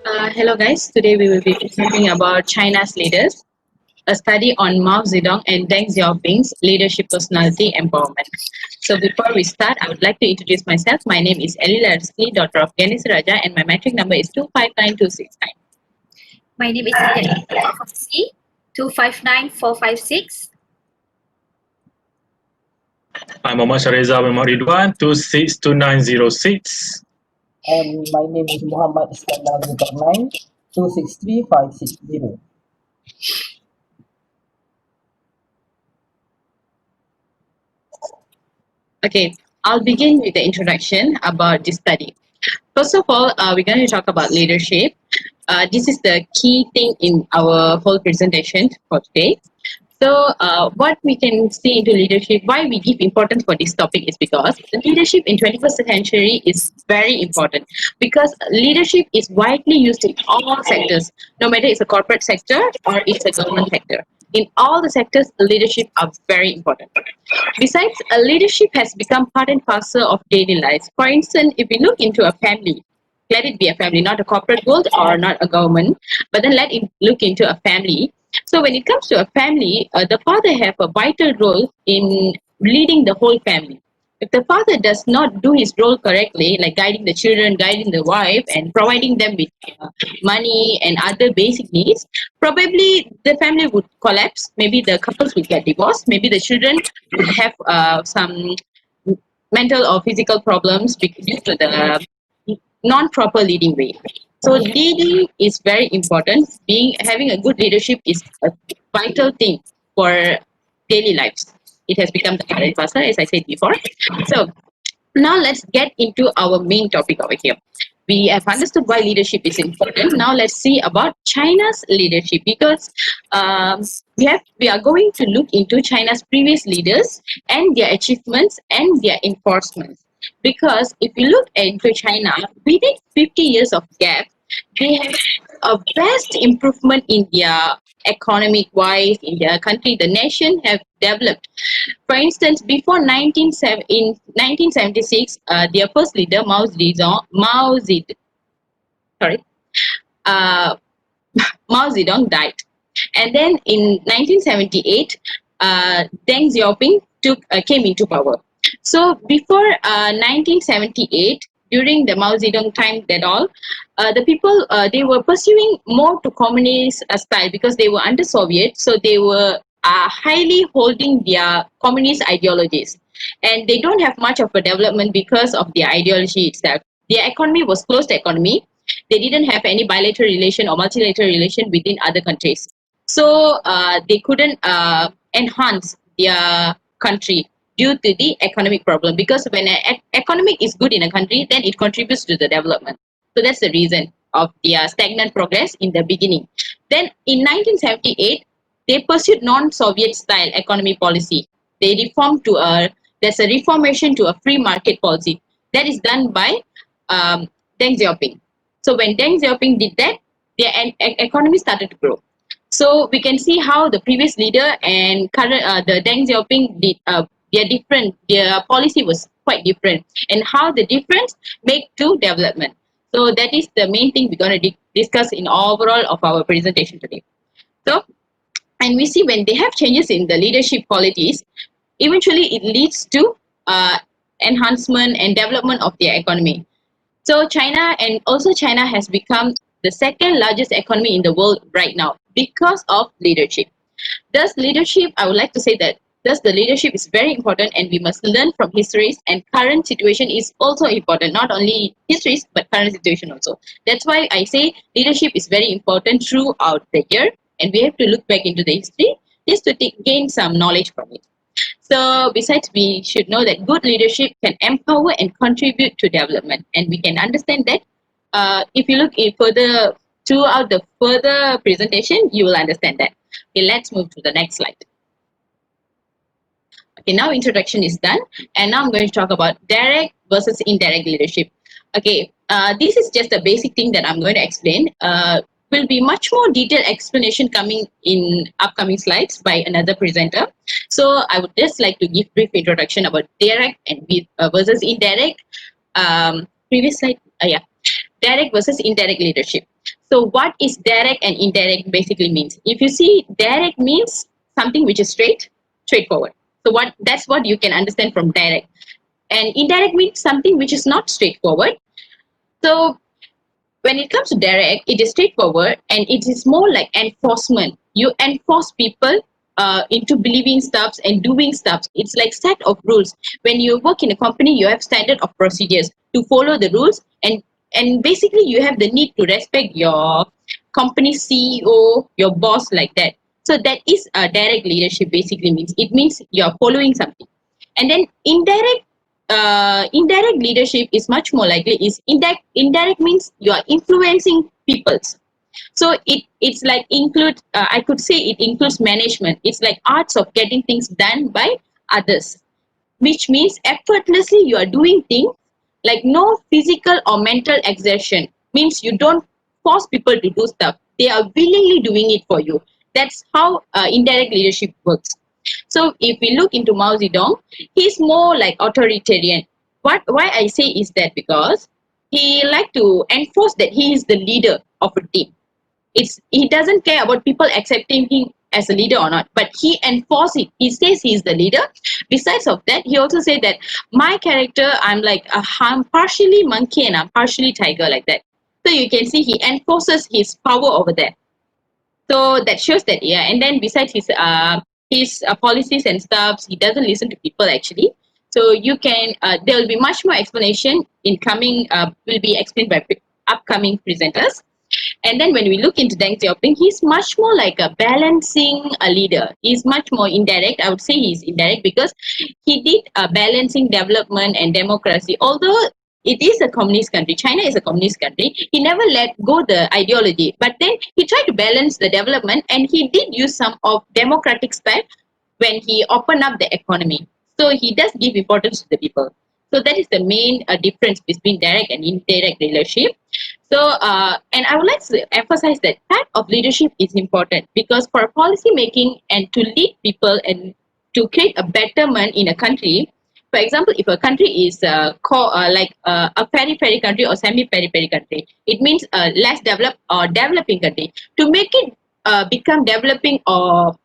Hello guys, today we will be presenting about China's leaders, a study on Mao Zedong and Deng Xiaoping's leadership personality empowerment. So before we start, I would like to introduce myself. My name is Elil, daughter of S.Ganesaraja, and my matric number is 259269. My name is Fauzi, 259456. I'm Mohd Shahredza with Ridhwan, 262906. And my name is Muhammad Iskandar Zulkarnain, 263560. Okay, I'll begin with the introduction about this study. First of all, we're going to talk about leadership. This is the key thing in our whole presentation for today. So, what we can see into leadership, why we give importance for this topic is because leadership in 21st century is very important because leadership is widely used in all sectors, no matter it's a corporate sector or it's a government sector. In all the sectors, leadership are very important. Besides, leadership has become part and parcel of daily lives. For instance, if we look into a family, let it be a family, not a corporate world or not a government, but then let it look into a family. So when it comes to a family, the father have a vital role in leading the whole family. If the father does not do his role correctly, like guiding the children, guiding the wife, and providing them with money and other basic needs, probably the family would collapse. Maybe the couples would get divorced. Maybe the children would have some mental or physical problems due to the non-proper leading way. So leading is very important. Having a good leadership is a vital thing for daily lives. It has become the current pastor, as I said before. So now let's get into our main topic over here. We have understood why leadership is important. Now let's see about China's leadership because we are going to look into China's previous leaders and their achievements and their enforcements. Because if you look into China, within 50 years of gap, they have a vast improvement in their economic wise in their country. The nation have developed. For instance, before in 1976, their first leader sorry, uh, Mao Zedong died, and then in 1978, Deng Xiaoping came into power. So before 1978, during the Mao Zedong time, the people they were pursuing more to communist style because they were under Soviet, so they were highly holding their communist ideologies, and they don't have much of a development because of their ideology itself. Their economy was closed economy. They didn't have any bilateral relation or multilateral relation within other countries, so they couldn't enhance their country due to the economic problem, because when an economic is good in a country, then it contributes to the development. So that's the reason of their stagnant progress in the beginning. Then in 1978, they pursued non-Soviet style economy policy. They reformed there's a reformation to a free market policy that is done by Deng Xiaoping. So when Deng Xiaoping did that, their economy started to grow. So we can see how the previous leader and current the Deng Xiaoping did they're different. Their policy was quite different, and how the difference make to development. So that is the main thing we're going to discuss in overall of our presentation today. So, and we see when they have changes in the leadership qualities, eventually it leads to enhancement and development of their economy. So China has become the second largest economy in the world right now because of leadership. Thus, leadership, I would like to say that thus the leadership is very important, and we must learn from histories, and current situation is also important, not only histories but current situation also. That's why I say leadership is very important throughout the year, and we have to look back into the history just to gain some knowledge from it. So besides, we should know that good leadership can empower and contribute to development, and we can understand that if you look further throughout the further presentation, you will understand that. Okay, let's move to the next slide. Okay, now introduction is done, and now I'm going to talk about direct versus indirect leadership. Okay, this is just a basic thing that I'm going to explain. Will be much more detailed explanation coming in upcoming slides by another presenter. So I would just like to give brief introduction about direct and versus indirect. Previous slide, yeah, direct versus indirect leadership. So what is direct and indirect basically means? If you see, direct means something which is straightforward. So that's what you can understand from direct. And indirect means something which is not straightforward. So when it comes to direct, it is straightforward and it is more like enforcement. You enforce people into believing stuffs and doing stuff. It's like set of rules. When you work in a company, you have standard of procedures to follow the rules, and basically you have the need to respect your company CEO, your boss, like that. So that is a direct leadership. Basically means it means you're following something. And then indirect leadership is much more likely. Is indirect means you are influencing peoples. So it's like include, I could say it includes management. It's like arts of getting things done by others, which means effortlessly you are doing things, like no physical or mental exertion. Means you don't force people to do stuff, they are willingly doing it for you. That's how indirect leadership works. So if we look into Mao Zedong, he's more like authoritarian. Why I say is that because he like to enforce that he is the leader of a team. He doesn't care about people accepting him as a leader or not, but he enforces it. He says he's the leader. Besides of that, he also said that my character, I'm partially monkey and I'm partially tiger, like that. So you can see he enforces his power over there. So that shows that, yeah. And then besides his policies and stuff, he doesn't listen to people actually. So you can there will be much more explanation in coming, will be explained by upcoming presenters. And then when we look into Deng Xiaoping, he's much more like a balancing a leader. He's much more indirect. I would say he's indirect because he did a balancing development and democracy. Although it is a communist country, China is a communist country, he never let go the ideology. But then he tried to balance the development and he did use some of democratic style when he opened up the economy. So he does give importance to the people. So that is the main difference between direct and indirect leadership. So, and I would like to emphasize that type of leadership is important because for policy making and to lead people and to create a betterment in a country. For example, if a country is a peri country or semi-peri country, it means a less developed or developing country. To make it become developing or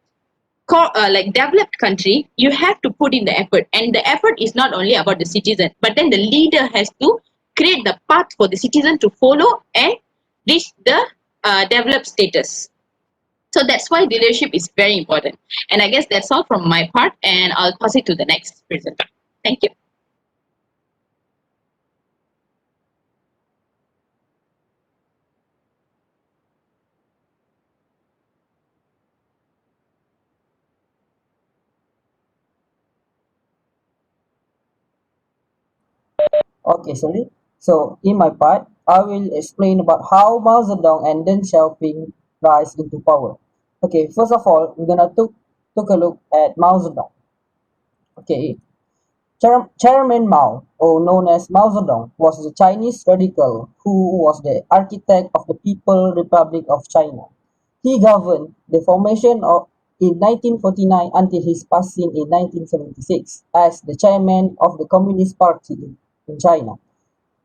like developed country, you have to put in the effort, and the effort is not only about the citizen, but then the leader has to create the path for the citizen to follow and reach the developed status. So that's why leadership is very important. And I guess that's all from my part, and I'll pass it to the next presenter. Thank you. Okay, sorry. So in my part, I will explain about how Mao Zedong and Deng Xiaoping rise into power. Okay, first of all, we're gonna took a look at Mao Zedong. Okay, Chairman Mao, or known as Mao Zedong, was the Chinese radical who was the architect of the People's Republic of China. He governed the formation of in 1949 until his passing in 1976 as the chairman of the Communist Party in China.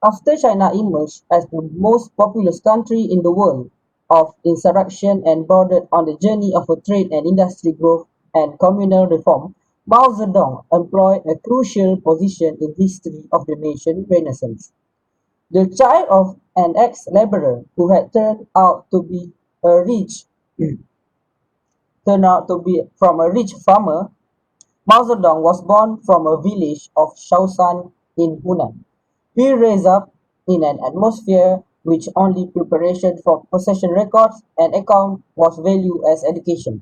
After China emerged as the most populous country in the world of insurrection and embarked on the journey of a trade and industry growth and communal reform, Mao Zedong employed a crucial position in history of the nation renaissance. The child of an ex-laborer who had a rich turned out to be from a rich farmer, Mao Zedong was born from a village of Shaoshan in Hunan. He raised up in an atmosphere which only preparation for possession records and account was valued as education.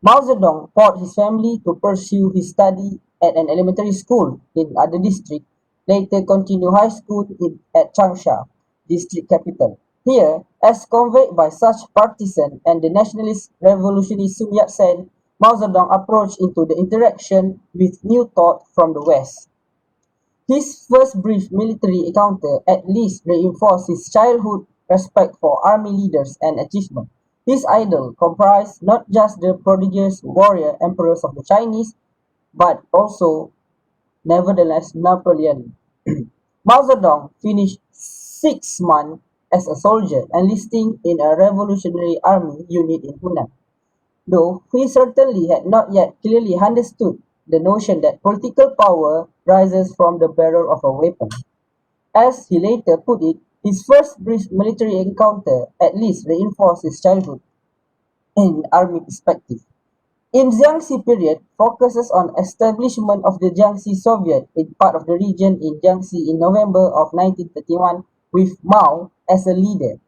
Mao Zedong taught his family to pursue his study at an elementary school in other district, later continue high school at Changsha, district capital. Here, as conveyed by such partisan and the nationalist revolutionary Sun Yat-sen, Mao Zedong approached into the interaction with new thought from the West. His first brief military encounter at least reinforced his childhood respect for army leaders and achievement. His idol comprised not just the prodigious warrior emperors of the Chinese, but also, nevertheless, Napoleon. Mao Zedong finished 6 months as a soldier, enlisting in a Revolutionary Army unit in Hunan, though he certainly had not yet clearly understood the notion that political power rises from the barrel of a weapon. As he later put it, his first brief military encounter at least reinforced his childhood in army perspective. In Jiangxi period focuses on establishment of the Jiangxi Soviet in part of the region in Jiangxi in November of 1931 with Mao as a leader.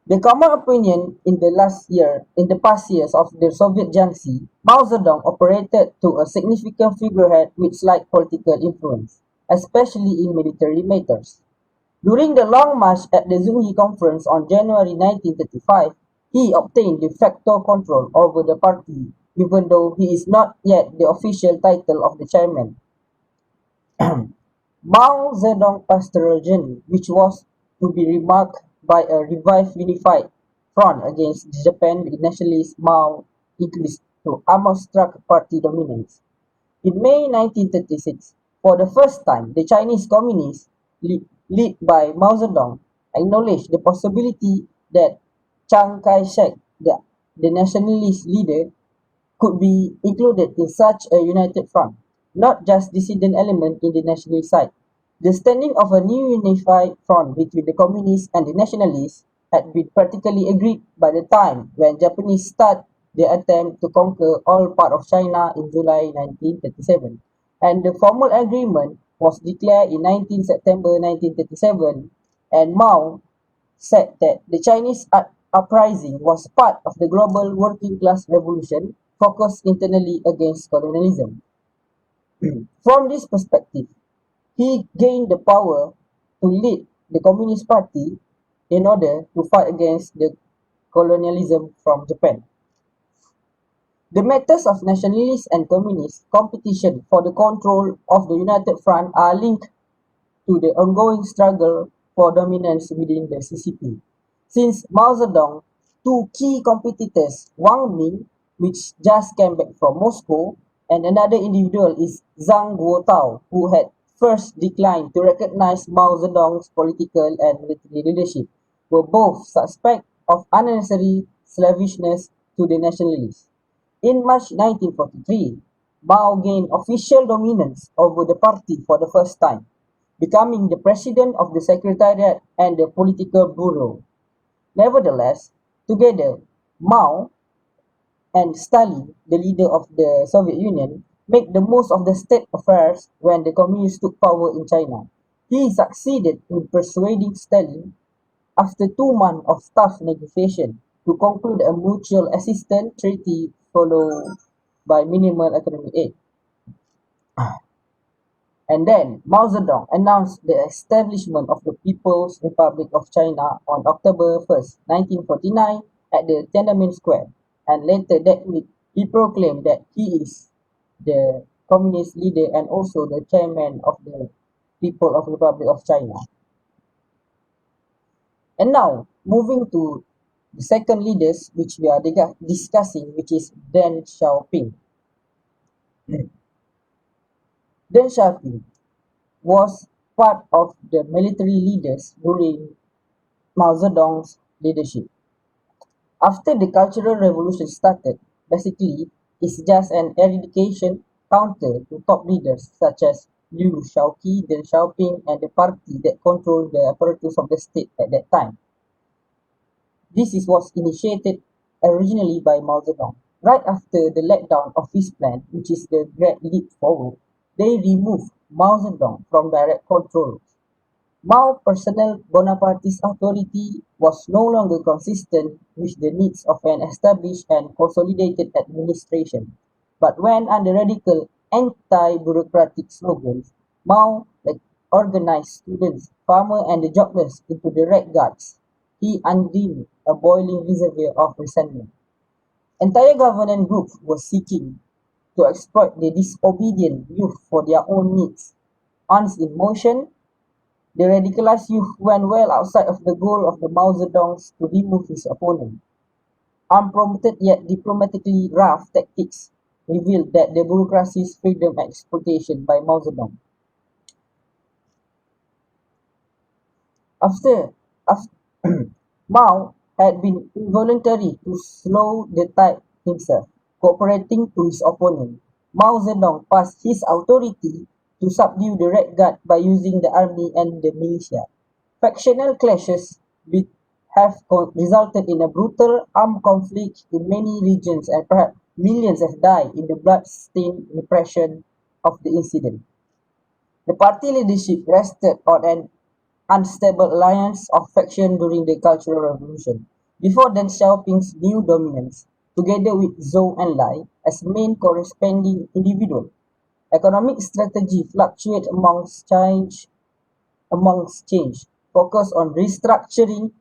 The common opinion in the past years of the Soviet Jiangxi, Mao Zedong operated to a significant figurehead with slight political influence, especially in military matters. During the Long March at the Zhuhai Conference on January 1935, he obtained de facto control over the party, even though he is not yet the official title of the chairman. Mao Zedong pastoral journey, which was to be remarked by a revived unified front against Japan with nationalist Mao increased to almost-struck party dominance. In May 1936, for the first time, the Chinese Communists, led by Mao Zedong, acknowledged the possibility that Chiang Kai-shek, the nationalist leader, could be included in such a united front, not just dissident element in the nationalist side. The standing of a new unified front between the communists and the nationalists had been practically agreed by the time when Japanese start their attempt to conquer all part of China in July 1937, and the formal agreement was declared in 19 September 1937, and Mao said that the Chinese uprising was part of the global working class revolution focused internally against colonialism. From this perspective, he gained the power to lead the Communist Party in order to fight against the colonialism from Japan. The matters of nationalist and communist competition for the control of the United Front are linked to the ongoing struggle for dominance within the CCP. Since Mao Zedong, two key competitors, Wang Ming, which just came back from Moscow, and another individual is Zhang Guotao, who had first declined to recognize Mao Zedong's political and military leadership, were both suspect of unnecessary slavishness to the nationalists. In March 1943, Mao gained official dominance over the party for the first time, becoming the president of the secretariat and the political bureau. Nevertheless, together, Mao and Stalin, the leader of the Soviet Union, made the most of the state affairs when the communists took power in China. He succeeded in persuading Stalin, after 2 months of tough negotiation, to conclude a mutual assistance treaty followed by minimal economic aid. And then Mao Zedong announced the establishment of the People's Republic of China on October 1st, 1949 at the Tiananmen Square, and later that week he proclaimed that he is the communist leader and also the chairman of the People of Republic of China. And now, moving to the second leaders which we are discussing, which is Deng Xiaoping. Deng Xiaoping was part of the military leaders during Mao Zedong's leadership. After the Cultural Revolution started, basically it's just an eradication counter to top leaders such as Liu Shaoqi, Deng Xiaoping, and the party that controlled the apparatus of the state at that time. Was initiated originally by Mao Zedong. Right after the letdown of his plan, which is the Great Leap Forward, they removed Mao Zedong from direct control. Mao's personal Bonapartist authority was no longer consistent with the needs of an established and consolidated administration, but went under radical anti-bureaucratic slogans. Mao organized students, farmers, and the jobless into the Red Guards. He undimmed a boiling reservoir of resentment. Entire government groups were seeking to exploit the disobedient youth for their own needs. Once in motion, the radicalized youth went well outside of the goal of the Mao Zedongs to remove his opponent. Unprompted yet diplomatically rough tactics revealed that the bureaucracy's freedom exploitation by Mao Zedong. After Mao had been involuntary to slow the tide himself, cooperating to his opponent. Mao Zedong passed his authority to subdue the Red Guard by using the army and the militia. Factional clashes have resulted in a brutal armed conflict in many regions, and perhaps millions have died in the blood-stained repression of the incident. The party leadership rested on an unstable alliance of factions during the Cultural Revolution, before Deng Xiaoping's new dominance, together with Zhou Enlai as main corresponding individual. Economic strategy fluctuates amongst change, focus on restructuring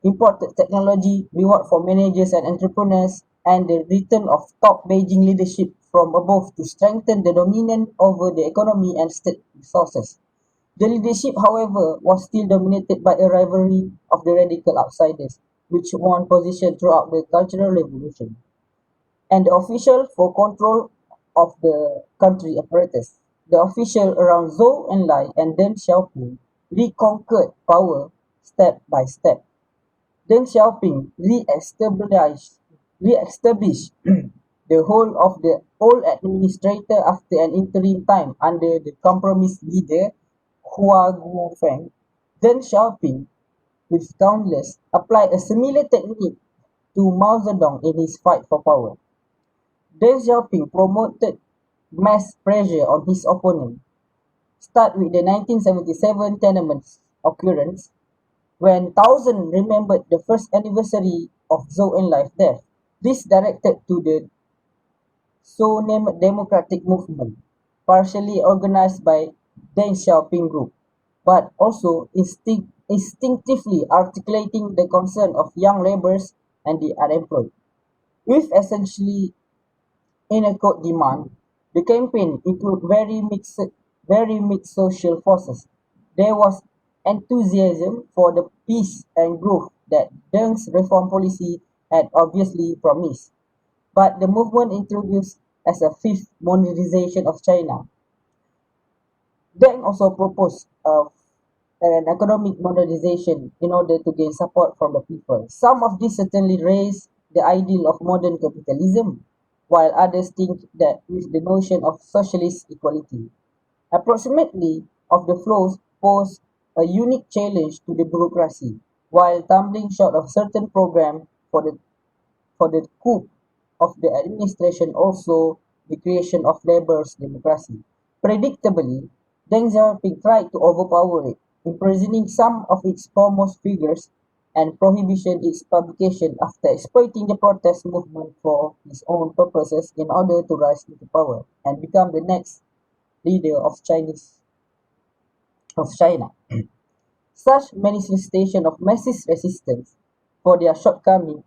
imported technology, reward for managers and entrepreneurs, and the return of top Beijing leadership from above to strengthen the dominance over the economy and state resources. The leadership, however, was still dominated by a rivalry of the radical outsiders, which won position throughout the Cultural Revolution, and the official for control of the country apparatus. The official around Zhou Enlai and Deng Xiaoping reconquered power step by step. Deng Xiaoping re-established the whole of the old administrator after an interim time under the compromise leader Hua Guofeng. Deng Xiaoping, with countless, applied a similar technique to Mao Zedong in his fight for power. Deng Xiaoping promoted mass pressure on his opponent. Start with the 1977 Tiananmen occurrence, when thousands remembered the first anniversary of Zhou Enlai's death. This directed to the Democratic Movement, partially organized by Deng Xiaoping Group, but also instinctively articulating the concern of young laborers and the unemployed. With essentially unequal demand, the campaign included very mixed social forces. There was enthusiasm for the peace and growth that Deng's reform policy had obviously promised, but the movement introduced as a fifth modernization of China. Deng also proposed an economic modernization in order to gain support from the people. Some of these certainly raise the ideal of modern capitalism, while others think that with the notion of socialist equality. Approximately of the flows pose a unique challenge to the bureaucracy, while tumbling short of certain program for the coup of the administration, also the creation of labor's democracy. Predictably, Deng Xiaoping tried to overpower it, imprisoning some of its foremost figures and prohibiting its publication after exploiting the protest movement for his own purposes in order to rise into power and become the next leader of China. Such manifestation of massive resistance for their shortcoming,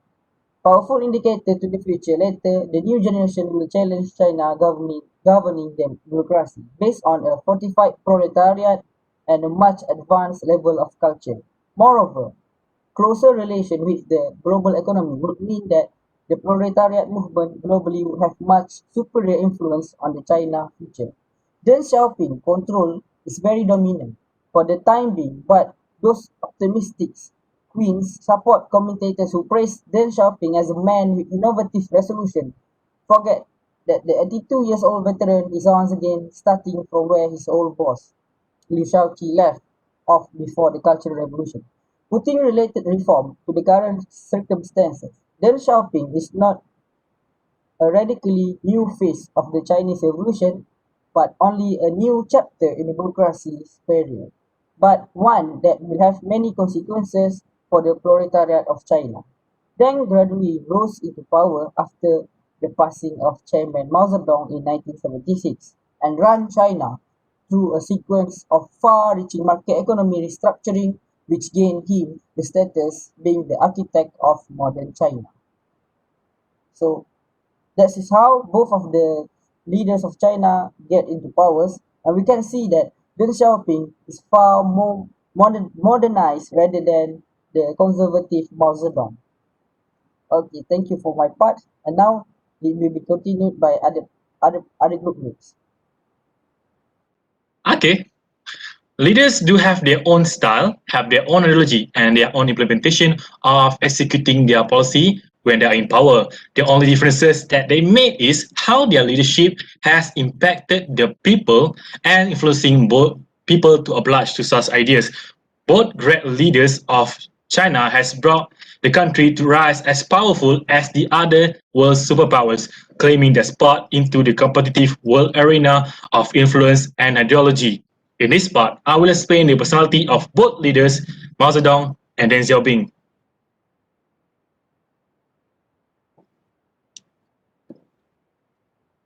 powerful indicator to the future. Later, the new generation will challenge China governing them bureaucracy based on a fortified proletariat and a much advanced level of culture. Moreover, closer relation with the global economy would mean that the proletariat movement globally would have much superior influence on the China future. Deng Xiaoping control is very dominant for the time being, but those optimistic queens support commentators who praise Deng Xiaoping as a man with innovative resolution. Forget that the 82 years old veteran is once again starting from where his old boss, Liu Shaoqi, left off before the Cultural Revolution. Putting related reform to the current circumstances, Deng Xiaoping is not a radically new phase of the Chinese Revolution, but only a new chapter in the bureaucracy's period, but one that will have many consequences for the proletariat of China. Deng gradually rose into power after the passing of Chairman Mao Zedong in 1976 and ran China through a sequence of far-reaching market economy restructuring which gained him the status being the architect of modern China. So that is how both of the leaders of China get into powers, and we can see that Deng Xiaoping is far more modernized rather than the conservative Mao Zedong. Okay, thank you for my part, and now it will be continued by other group mates. Okay. Leaders do have their own style, have their own ideology, and their own implementation of executing their policy when they are in power. The only differences that they made is how their leadership has impacted the people and influencing both people to oblige to such ideas. Both great leaders of China has brought the country to rise as powerful as the other world superpowers, claiming their spot into the competitive world arena of influence and ideology. In this part, I will explain the personality of both leaders, Mao Zedong and Deng Xiaoping.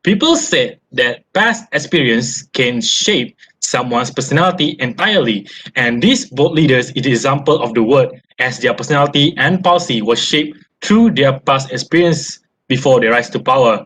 People said that past experience can shape someone's personality entirely, and these both leaders is the example of the word, as their personality and policy was shaped through their past experience before they rise to power.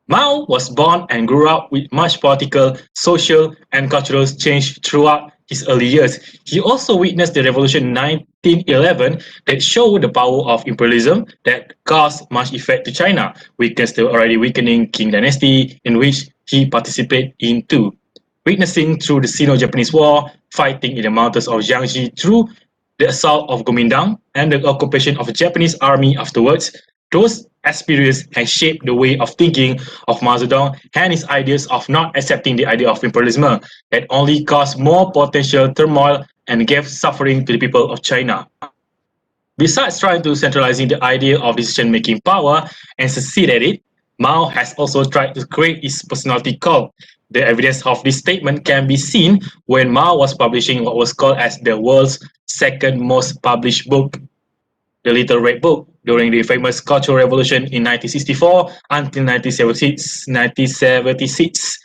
Mao was born and grew up with much political, social, and cultural change throughout his early years. He also witnessed the revolution in 1911 that showed the power of imperialism that caused much effect to China, witnessed the already weakening Qing dynasty in which he participated in too. Witnessing through the Sino-Japanese War, fighting in the mountains of Jiangxi through the assault of Kuomintang and the occupation of the Japanese army afterwards, those experiences had shaped the way of thinking of Mao Zedong and his ideas of not accepting the idea of imperialism that only caused more potential turmoil and gave suffering to the people of China. Besides trying to centralizing the idea of decision-making power and succeed at it, Mao has also tried to create his personality cult. The evidence of this statement can be seen when Mao was publishing what was called as the world's second most published book, the Little Red Book, during the famous Cultural Revolution in 1964 until 1976.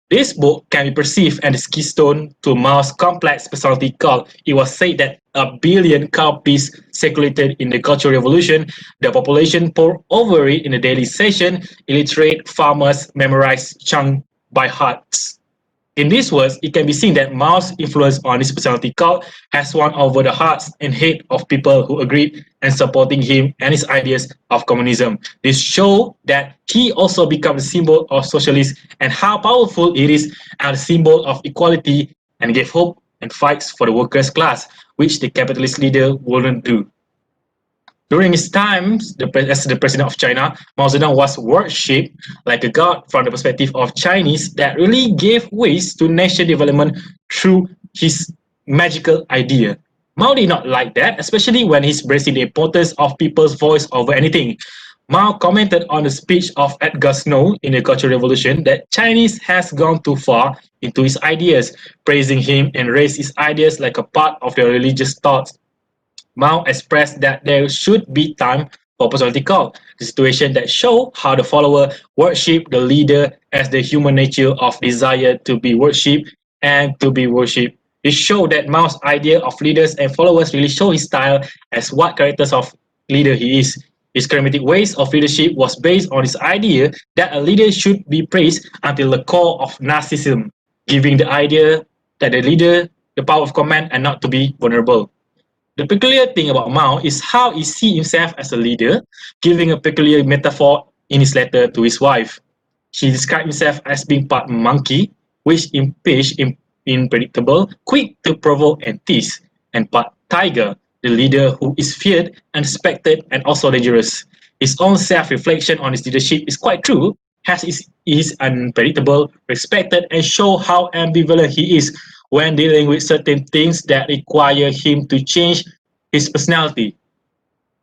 This book can be perceived as the keystone to Mao's complex personality cult. It was said that 1 billion copies circulated in the Cultural Revolution. The population poured over it in a daily session. Illiterate farmers memorized chunk by heart. In these words, it can be seen that Mao's influence on his personality cult has won over the hearts and head of people who agreed and supporting him and his ideas of communism. This shows that he also became a symbol of socialism and how powerful it is as a symbol of equality and gave hope and fights for the workers' class, which the capitalist leader wouldn't do. During his time as the president of China, Mao Zedong was worshipped like a god from the perspective of Chinese that really gave ways to nation development through his magical idea. Mao did not like that, especially when he's bracing the importance of people's voice over anything. Mao commented on the speech of Edgar Snow in the Cultural Revolution that Chinese has gone too far into his ideas, praising him and raised his ideas like a part of their religious thoughts. Mao expressed that there should be time for personality cult, the situation that show how the follower worship the leader as the human nature of desire to be worshipped and to be worshipped. It showed that Mao's idea of leaders and followers really show his style as what characters of leader he is. His charismatic ways of leadership was based on his idea that a leader should be praised until the core of narcissism, giving the idea that the leader the power of command and not to be vulnerable. The peculiar thing about Mao is how he sees himself as a leader, giving a peculiar metaphor in his letter to his wife. He described himself as being part monkey, which impatient, unpredictable, quick to provoke and tease, and part tiger, the leader who is feared, unexpected, and also dangerous. His own self-reflection on his leadership is quite true, as he is unpredictable, respected, and show how ambivalent he is when dealing with certain things that require him to change his personality.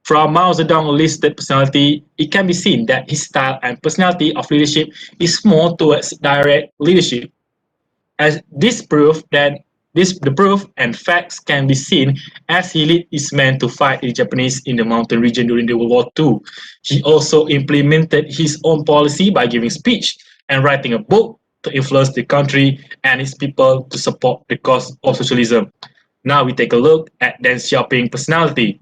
From Mao Zedong's listed personality, it can be seen that his style and personality of leadership is more towards direct leadership. As this proof that the proof and facts can be seen as he led his men to fight the Japanese in the mountain region during the World War II. He also implemented his own policy by giving speech and writing a book to influence the country and its people to support the cause of socialism. Now we take a look at Deng Xiaoping's personality.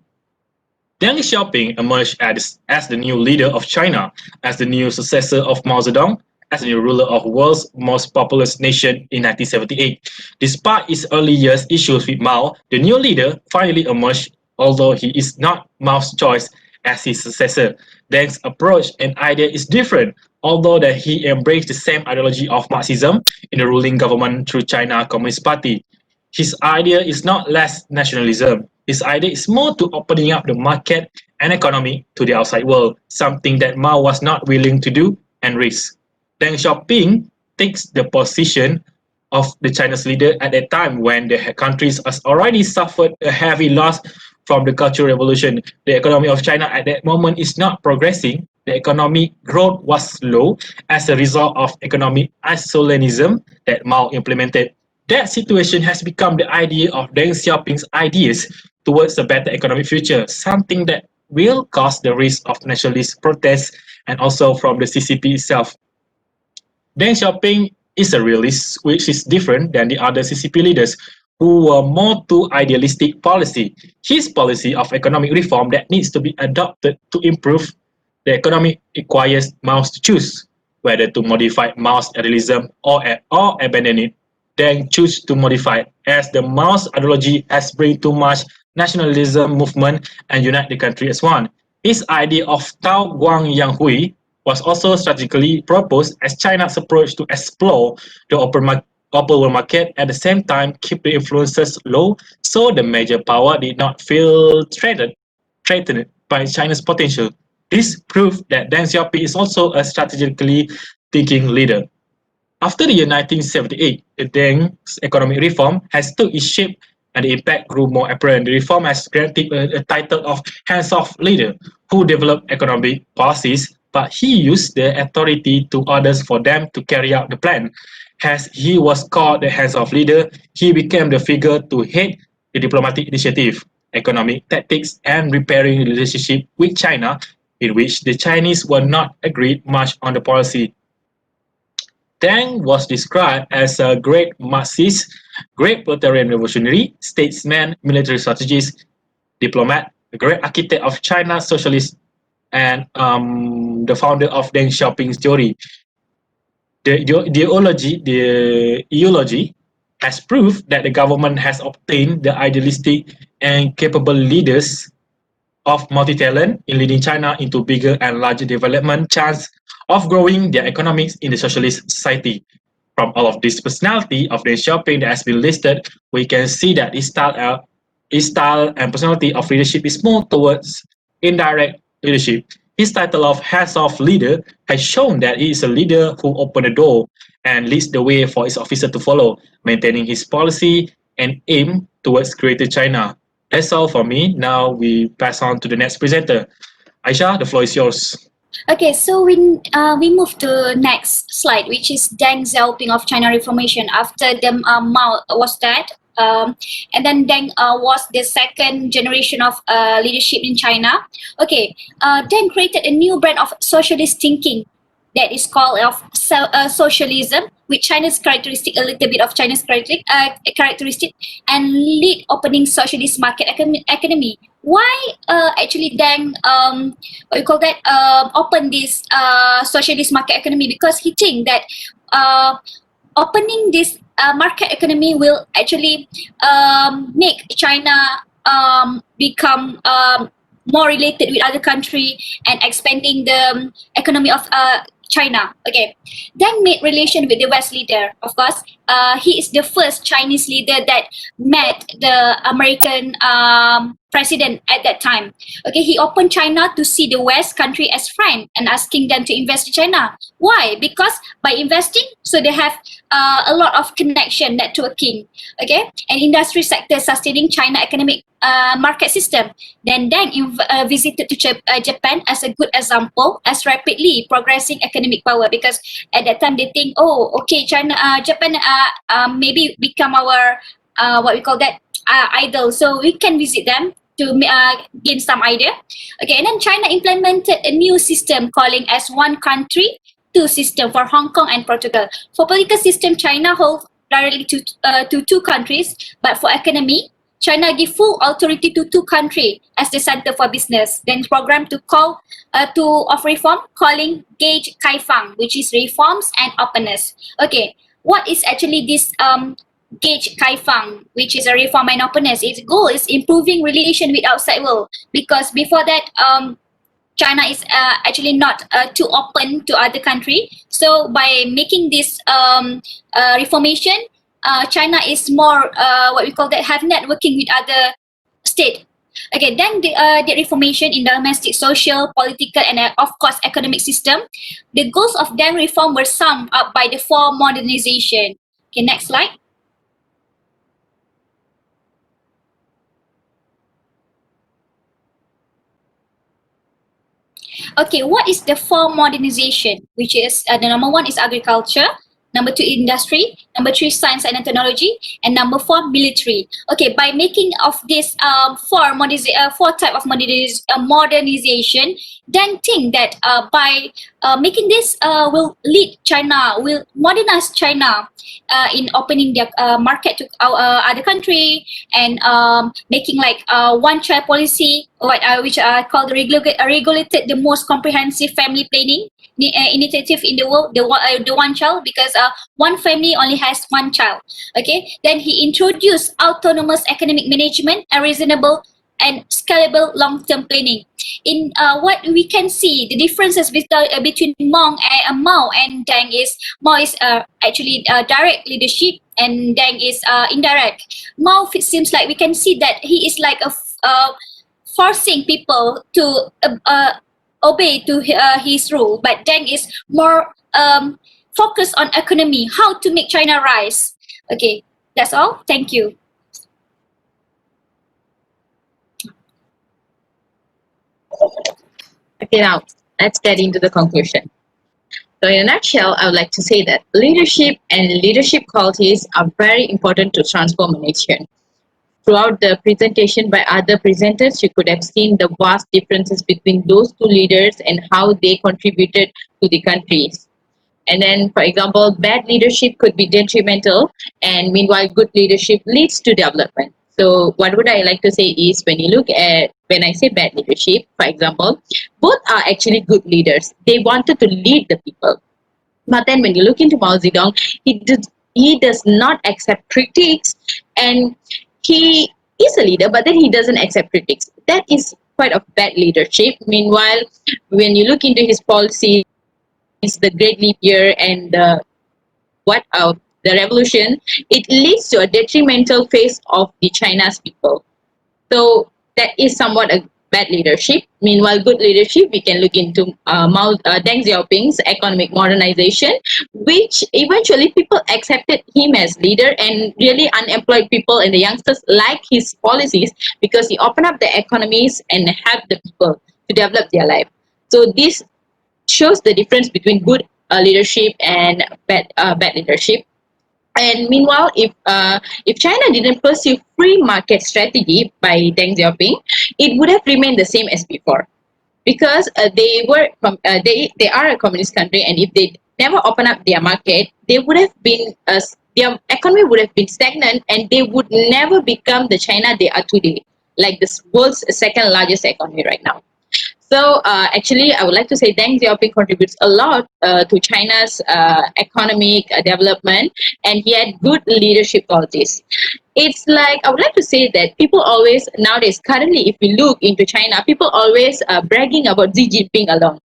Deng Xiaoping emerged as the new leader of China, as the new successor of Mao Zedong, as the new ruler of the world's most populous nation in 1978. Despite his early years' issues with Mao, the new leader finally emerged, although he is not Mao's choice as his successor. Deng's approach and idea is different, although that he embraced the same ideology of Marxism in the ruling government through China Communist Party. His idea is not less nationalism. His idea is more to opening up the market and economy to the outside world, something that Mao was not willing to do and risk. Deng Xiaoping takes the position of the Chinese leader at a time when the countries has already suffered a heavy loss from the Cultural Revolution. The economy of China at that moment is not progressing. The economic growth was slow as a result of economic isolationism that Mao implemented. That situation has become the idea of Deng Xiaoping's ideas towards a better economic future, something that will cause the risk of nationalist protests and also from the CCP itself. Deng Xiaoping is a realist, which is different than the other CCP leaders who were more to idealistic policy. His policy of economic reform that needs to be adopted to improve the economy requires Mao to choose whether to modify Mao's idealism or abandon it. Deng choose to modify it, as the Mao's ideology has bring too much nationalism movement and unite the country as one. His idea of Tao Guang Yang Hui was also strategically proposed as China's approach to explore the upper world market at the same time keep the influences low so the major power did not feel threatened by China's potential. This proved that Deng Xiaoping is also a strategically thinking leader. After the year 1978, the Deng's economic reform has took its shape and the impact grew more apparent. The reform has granted a title of hands-off leader who developed economic policies, but he used the authority to others for them to carry out the plan. As he was called the hands-off leader, he became the figure to head the diplomatic initiative, economic tactics, and repairing the relationship with China, in which the Chinese were not agreed much on the policy. Deng was described as a great Marxist, great proletarian revolutionary, statesman, military strategist, diplomat, a great architect of China's socialist, and the founder of Deng Xiaoping's theory. The ideology has proved that the government has obtained the idealistic and capable leaders of multi-talent in leading China into bigger and larger development chance of growing their economics in the socialist society. From all of this personality of Deng Xiaoping that has been listed, we can see that his style and personality of leadership is more towards indirect leadership. His title of hands-off leader has shown that he is a leader who opens the door and leads the way for his officer to follow, maintaining his policy and aim towards greater China. That's all for me. Now we pass on to the next presenter. Aisyah, the floor is yours. Okay, so we move to next slide, which is Deng Xiaoping of China Reformation after the Mao was dead. And then Deng was the second generation of leadership in China. Okay, Deng created a new brand of socialist thinking that is called of socialism, with China's characteristic, a little bit of China's characteristic, and lead opening socialist market economy. Why actually Deng what you call that open this socialist market economy? Because he think that opening this market economy will actually make China become more related with other country and expanding the economy of China. Okay, Deng made relation with the West leader. Of course, he is the first Chinese leader that met the American president at that time. Okay, he opened China to see the West country as friend and asking them to invest in China. Why? Because by investing, so they have a lot of connection, networking. Okay, and industry sector sustaining China economic market system. Then Deng visited to Japan as a good example as rapidly progressing economic power, because at that time they think, oh, okay, Japan maybe become our what we call that idol, so we can visit them to gain some idea. Okay, and then China implemented a new system calling as one country, two system for Hong Kong and Portugal. For political system, China holds directly to two countries, but for economy, China give full authority to two countries as the center for business. Then program of reform calling Gauge Kaifang, which is reforms and openness. Okay, what is actually this Gauge Kaifang, which is a reform and openness? Its goal is improving relation with outside world, because before that China is actually not too open to other country. So by making this reformation, China is more what we call that, have networking with other state. Okay, then the reformation in domestic, social, political, and of course economic system. The goals of Deng reform were summed up by the four modernization. Okay, next slide. Okay, what is the four modernization? Which is the number one is agriculture, number two industry, number three science and technology, and number four military. Okay, by making of this four type of modernization, then think that by making this will lead China, will modernize China in opening their market to other country, and making like one child policy, which are called regulated the most comprehensive family planning initiative in the world, the one child, because one family only has one child. Okay, then he introduced autonomous economic management and reasonable and scalable long-term planning. In what we can see, the differences between Mao and Deng is Mao is actually direct leadership, and Deng is indirect. Mao, it seems like we can see that he is like forcing people to obey to his rule, but Deng is more focused on economy, how to make China rise. Okay, that's all. Thank you. Okay, now let's get into the conclusion. So, in a nutshell, I would like to say that leadership and leadership qualities are very important to transform a nation. Throughout the presentation by other presenters, you could have seen the vast differences between those two leaders and how they contributed to the countries. And then, for example, bad leadership could be detrimental, and meanwhile, good leadership leads to development. So, what would I like to say is when I say bad leadership, for example, both are actually good leaders. They wanted to lead the people. But then, when you look into Mao Zedong, he does not accept critiques, and he is a leader, but then he doesn't accept critics. That is quite a bad leadership. Meanwhile, when you look into his policies, the Great Leap Year and the revolution, it leads to a detrimental phase of the China's people. So that is somewhat a bad leadership. Meanwhile, good leadership, we can look into Deng Xiaoping's economic modernization, which eventually people accepted him as leader, and really unemployed people and the youngsters like his policies because he opened up the economies and helped the people to develop their life. So this shows the difference between good leadership and bad leadership. And meanwhile, if China didn't pursue free market strategy by Deng Xiaoping, it would have remained the same as before, because they are a communist country, and if they never open up their market, they would have been their economy would have been stagnant, and they would never become the China they are today, like the world's second largest economy right now. So actually, I would like to say Deng Xiaoping contributes a lot to China's economic development, and he had good leadership qualities. It's like I would like to say that people always nowadays, currently, if we look into China, people always bragging about Xi Jinping alone.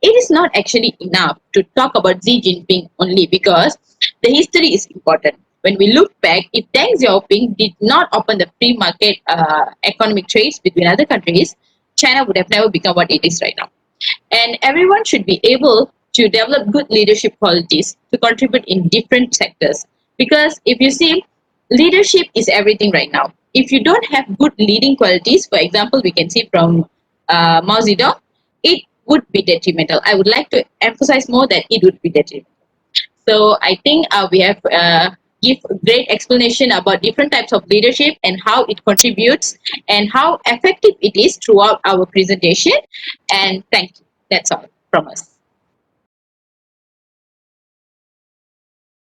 It is not actually enough to talk about Xi Jinping only, because the history is important. When we look back, if Deng Xiaoping did not open the free market economic trades between other countries, China would have never become what it is right now. And everyone should be able to develop good leadership qualities to contribute in different sectors. Because if you see, leadership is everything right now. If you don't have good leading qualities, for example, we can see from Mao Zedong, it would be detrimental. I would like to emphasize more that it would be detrimental. So I think we have give great explanation about different types of leadership and how it contributes and how effective it is throughout our presentation. And thank you. That's all from us.